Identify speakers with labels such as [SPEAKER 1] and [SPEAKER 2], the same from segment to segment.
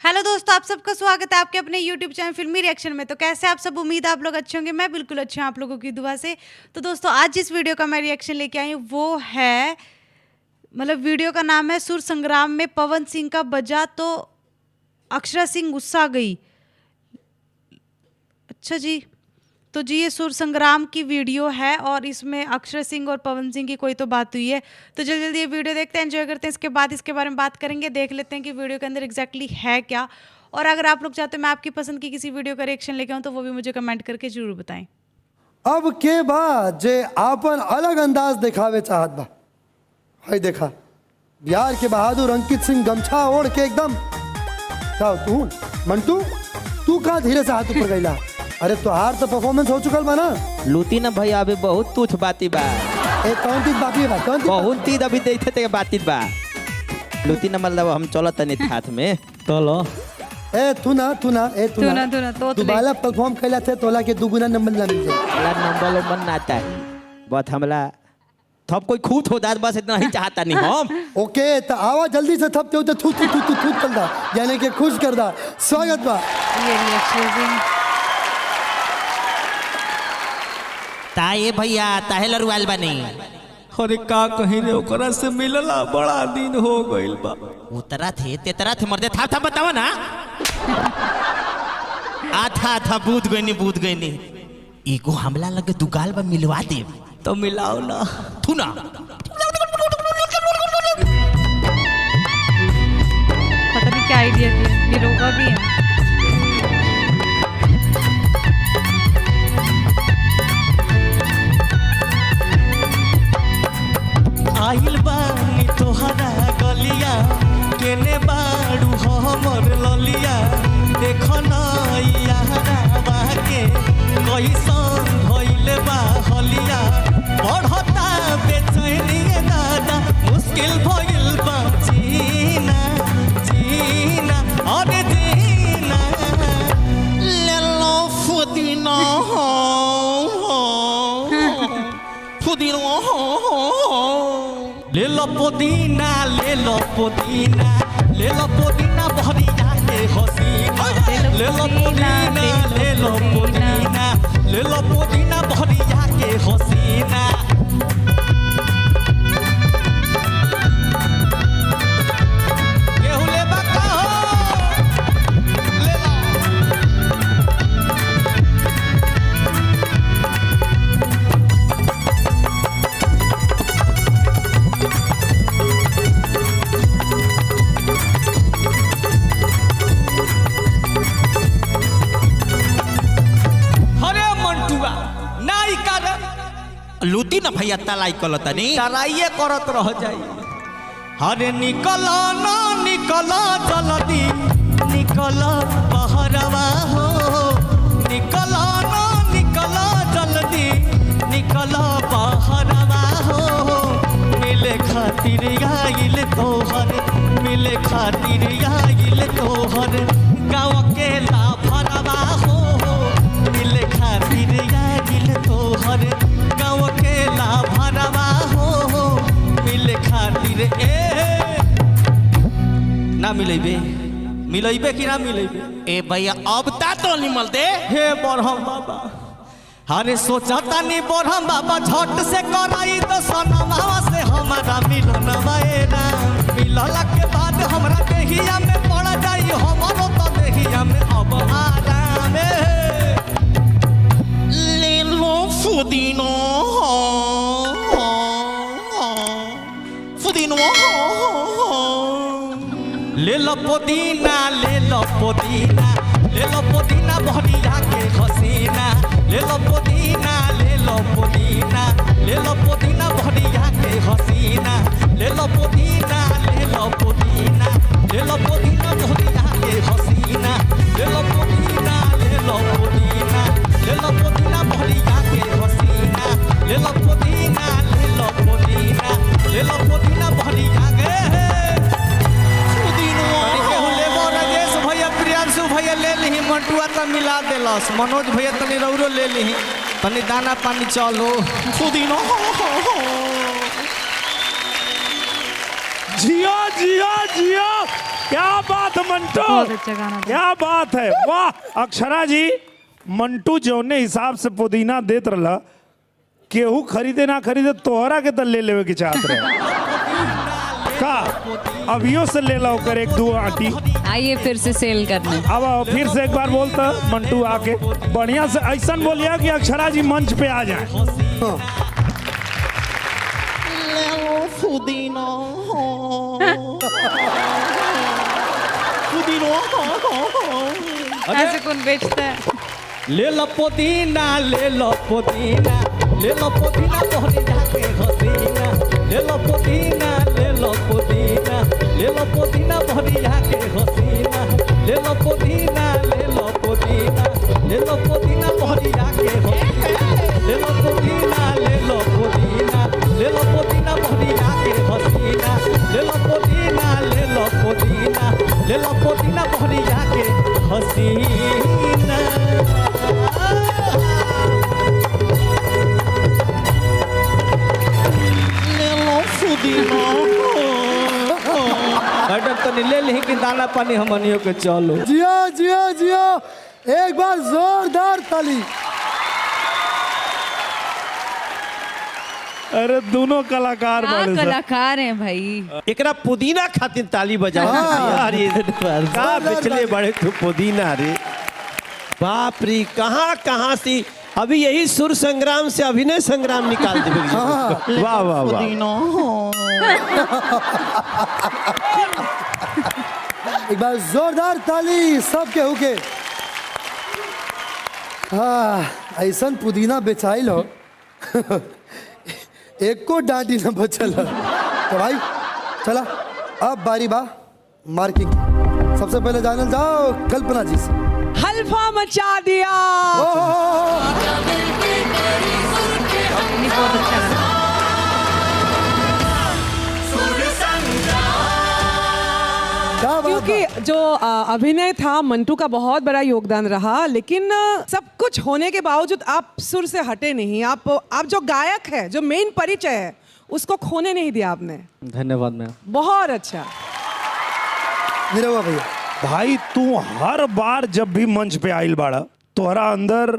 [SPEAKER 1] Hello दोस्तों, आप सबका स्वागत है आपके अपने यूट्यूब चैनल फिल्मी रिएक्शन में। तो कैसे आप सब, उम्मीद है आप लोग अच्छे होंगे। मैं बिल्कुल अच्छी हूँ आप लोगों की दुआ से। तो दोस्तों आज जिस वीडियो का मैं रिएक्शन लेके आई हूँ वो है, मतलब वीडियो का नाम है सुर संग्राम में पवन सिंह का बजा तो अक्षरा सिंह गुस्सा गई। अच्छा जी, तो जी ये सुर संग्राम की वीडियो है और इसमें अक्षर सिंह और पवन सिंह की कोई तो बात हुई है। तो जल्दी जल्दी ये वीडियो देखते हैं, एंजॉय करते हैं। इसके बाद इसके बारे में बात करेंगे, देख लेते हैं कि वीडियो के अंदर एग्जैक्टली है क्या। और अगर आप लोग चाहते हैं मैं आपकी पसंद की किसी वीडियो का रिएक्शन लेके आऊँ तो वो भी मुझे कमेंट करके जरूर बताएं।
[SPEAKER 2] अब के बाद जे आपन अलग अंदाज दिखावे चाहत बा, हाय देखा बिहार के बहादुर अंकित सिंह गमछा ओढ़ के एकदम का तू मंटू तू का धीरे से हाथ ऊपर गईला। अरे तोहार तो परफॉर्मेंस हो चुकल बा ना।
[SPEAKER 3] लूटी ना भैया, अभी बहुत तुछ बाती बा।
[SPEAKER 2] ए कौन चीज बाकी बा? कौन चीज
[SPEAKER 3] बहुत चीज अभी देखे थे बाती बा। लूटी ना मतलब हम चलत नहीं हाथ में चलो।
[SPEAKER 2] ए तू ना
[SPEAKER 1] तो
[SPEAKER 2] बाला परफॉर्म कैला थे तोला के दुगुना नंबर ना मिल जाए।
[SPEAKER 3] अल्लाह नंबर नंबर ना आता है बहुत हमला थप कोई खूब हो दाद बस इतना ही चाहता नहीं हम।
[SPEAKER 2] ओके तो आवा जल्दी से थपते हो तो थू थू थू थू थू कर दा, यानी कि खुश कर दा। स्वागत बा।
[SPEAKER 1] ये रिएक्शन
[SPEAKER 3] ताए भैया ताहे लरुआल बनी।
[SPEAKER 4] अरे का कहीं रे ओकरा से मिलला बड़ा दिन हो गइल बा।
[SPEAKER 3] उतरा थे तेतरा थे मर्दे था बतावा ना। आथा बूझ गई नी ईगो हमला लगे दुगाल बा मिलवा दे
[SPEAKER 4] तो मिलाओ ना
[SPEAKER 3] तू ना।
[SPEAKER 1] पता नहीं क्या आइडिया थी, हीरोगा भी है।
[SPEAKER 4] आइल बानी तोहरा गलिया केने बाड़ू हमर ललिया देख नैया बाके कैसन भइल बा हलिया बढ़ता बेचैनी दादा मुश्किल भइल बा जीना जीना अरे जीना ले लो फुदीना फुदीना ले लो पुदीना ले लो पुदीना ले लो पुदीना भरिया के हसीना ले लो पुदीना ले लो पुदीना ले लो पुदीना भरिया के हसीना। केहू लेबा का हो ले लो।
[SPEAKER 3] लूटी ना भैया तलाई कलता नहीं
[SPEAKER 4] तराइए करत रह जाई। अरे निकल ना निकल जल्दी निकल बहरवा हो निकल ना निकल जल्दी निकल बहरवा हो मिले खातिर आइल तोहर मिले खातिर आइल तोहर गाँव के लाभरवा हो मिले खातिर आइल तोहर गाँव के लाभरवा हो मिले खातिर ना मिलेबे मिलेबे कि ना मिलेबे।
[SPEAKER 3] ए भैया अब ता तो निमल दे
[SPEAKER 4] हे बरहम बाबा अरे सोचता नहीं बरहम बाबा झट से कराई तो सनवा से हमारा मिलनवा ना मिलला के बाद हमरा देहिया में पड़ जाई हमारो तो देहिया में अब आराम
[SPEAKER 3] ले लो फुदीनो फुदीनो
[SPEAKER 4] ले लो पुदीना ले लो पुदीना ले लो पुदीना भरिया के हसीना ले लो पुदीना ले लो पुदीना ले लो पुदीना भरिया के हसीना ले लो पुदीना ले लो पुदीना ले लो पुदीना भरिया के हसीना ले लो पुदीना ले लो पुदीना ले लो पुदीना भरिया के हसीना ले लो पुदीना ले लो पुदीना ले लो पुदीना भरिया के भैया ले ली मंटुआ तो मिला दिलस मनोज भैया तनी रौरो ले ली तनी दाना पानी चलो पुदीना
[SPEAKER 2] जिया जिया जिया
[SPEAKER 5] क्या बात है मंटू,
[SPEAKER 1] बहुत अच्छा गाना था।
[SPEAKER 5] क्या बात है, वाह अक्षरा जी। मंटू जौने हिसाब से पुदीना देत रहा, केहू खरीदे ना खरीदे तोहरा के तो ले लेवे की चाहत रहे का। अभियो से ले लो कर 1-2 आटी।
[SPEAKER 6] आइए फिर से सेल करने।
[SPEAKER 5] अब आओ, फिर से एक बार बोलता मंटू आके बढ़िया से ऐसा बोलिया कि अक्षरा जी मंच पे आ जाए।
[SPEAKER 4] पुदीना पुदीना
[SPEAKER 1] ऐसे कौन बेचता है?
[SPEAKER 4] ले लो पुदीना, ले लो पुदीना, ले लो पुदीना बहरी जाके हसीना। ले लो पुदीना, ले लो पुदीना, ले लो पुदीना बहरी जाके हसीना। ले लो पुदीना, ले लो पुदीना, ले लो पुदीना बहरी जाके हसीना। ले लो पुदीना, ले लो पुदीना, ले लो पुदीना बहरी जाके हसीना। ले लो पुदीना, ले लो पुदीना, ले लो पुदीना बहरी जाके हसीना।
[SPEAKER 3] मैडम तो ले ली कि दाना पानी हमनियों के चलो।
[SPEAKER 2] जियो जियो जियो, एक बार जोरदार ताली।
[SPEAKER 5] अरे दोनों कलाकार
[SPEAKER 6] हाँ
[SPEAKER 5] बड़े
[SPEAKER 6] कलाकार हैं भाई।
[SPEAKER 3] एकरा पुदीना खातिर ताली बजाओ यार। ये का पिछले बड़े तू पुदीना रे, बाप रे कहाँ कहाँ से अभी यही सुर संग्राम से अभिनय संग्राम निकाल दे। वाह वाह वाह।
[SPEAKER 2] एक बार जोरदार ताली सबके हुके। हाँ ऐसा पुदीना बेचाइल हो एक को डांटी न बचल। तो भाई चला अब बारी बा मार्किंग। सबसे पहले जानल जाओ कल्पना जी से।
[SPEAKER 7] हल्फा मचा दिया।
[SPEAKER 1] नहीं, बहुत अच्छा गाना।
[SPEAKER 2] क्या बात
[SPEAKER 7] क्योंकि
[SPEAKER 2] है?
[SPEAKER 7] जो अभिनय था मंटू का बहुत बड़ा योगदान रहा, लेकिन सब कुछ होने के बावजूद आप सुर से हटे नहीं। आप जो गायक है, जो मेन परिचय है, उसको खोने नहीं दिया आपने।
[SPEAKER 3] धन्यवाद मैम।
[SPEAKER 7] बहुत अच्छा।
[SPEAKER 2] निरहुआ भैया
[SPEAKER 5] भाई तू हर बार जब भी मंच पे आइल बाड़ा तोहरा अंदर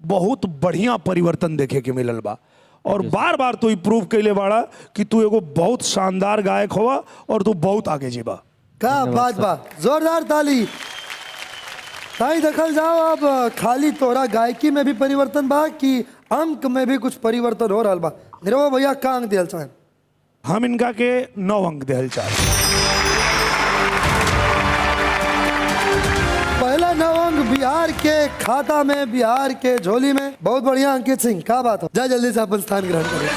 [SPEAKER 5] बहुत बढ़िया परिवर्तन देखे के मिलल बा और बार बार तू प्रूव कैले बाड़ा कि तू एगो बहुत शानदार गायक होवा और तू बहुत आगे जीबा।
[SPEAKER 2] क्या बात बा, जोरदार ताली। ताई दखल जाओ अब खाली तोरा गायकी में भी परिवर्तन बा कि अंक में भी कुछ परिवर्तन हो रहा बा। निरहुआ भैया का अंक दियल चाहे?
[SPEAKER 5] हम इनका के 9 अंक देहल चाहे।
[SPEAKER 2] पहला 9 अंक बिहार के खाता में, बिहार के झोली में। बहुत बढ़िया अंकित सिंह, क्या बात हो। जा जल्दी से अपन स्थान ग्रहण करें।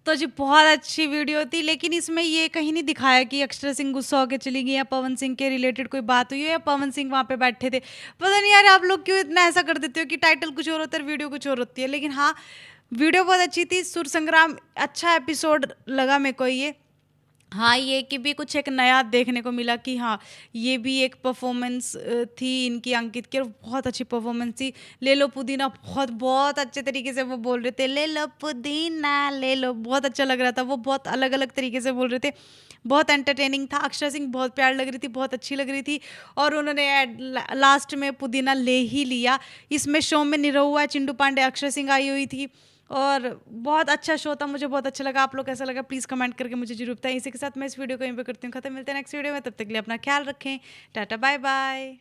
[SPEAKER 1] तो जी बहुत अच्छी वीडियो थी, लेकिन इसमें ये कहीं नहीं दिखाया कि अक्षरा सिंह गुस्सा होकर चली गई या पवन सिंह के रिलेटेड कोई बात हुई है या पवन सिंह वहाँ पे बैठे थे। पता नहीं यार आप लोग क्यों इतना ऐसा कर देते हो कि टाइटल कुछ और होता है वीडियो कुछ और होती है। लेकिन हाँ वीडियो बहुत अच्छी थी। सुर संग्राम अच्छा एपिसोड लगा मेरे को ये। हाँ ये कि भी कुछ एक नया देखने को मिला कि हाँ ये भी एक परफॉर्मेंस थी इनकी अंकित की और बहुत अच्छी परफॉर्मेंस थी। ले लो पुदीना बहुत बहुत अच्छे तरीके से वो बोल रहे थे, ले लो पुदीना ले लो, बहुत अच्छा लग रहा था। वो बहुत अलग अलग तरीके से बोल रहे थे, बहुत एंटरटेनिंग था। अक्षरा सिंह बहुत प्यार लग रही थी, बहुत अच्छी लग रही थी और उन्होंने लास्ट में पुदीना ले ही लिया। इसमें शो में निरहुआ, चिंटू पांडे, अक्षरा सिंह आई हुई थी और बहुत अच्छा शो था। मुझे बहुत अच्छा लगा। आप लोग कैसा लगा प्लीज़ कमेंट करके मुझे जरूर बताएं। इसी के साथ मैं इस वीडियो को यहीं पे करती हूँ खत्म। मिलते हैं नेक्स्ट वीडियो में, तब तक के लिए अपना ख्याल रखें। टाटा बाय बाय।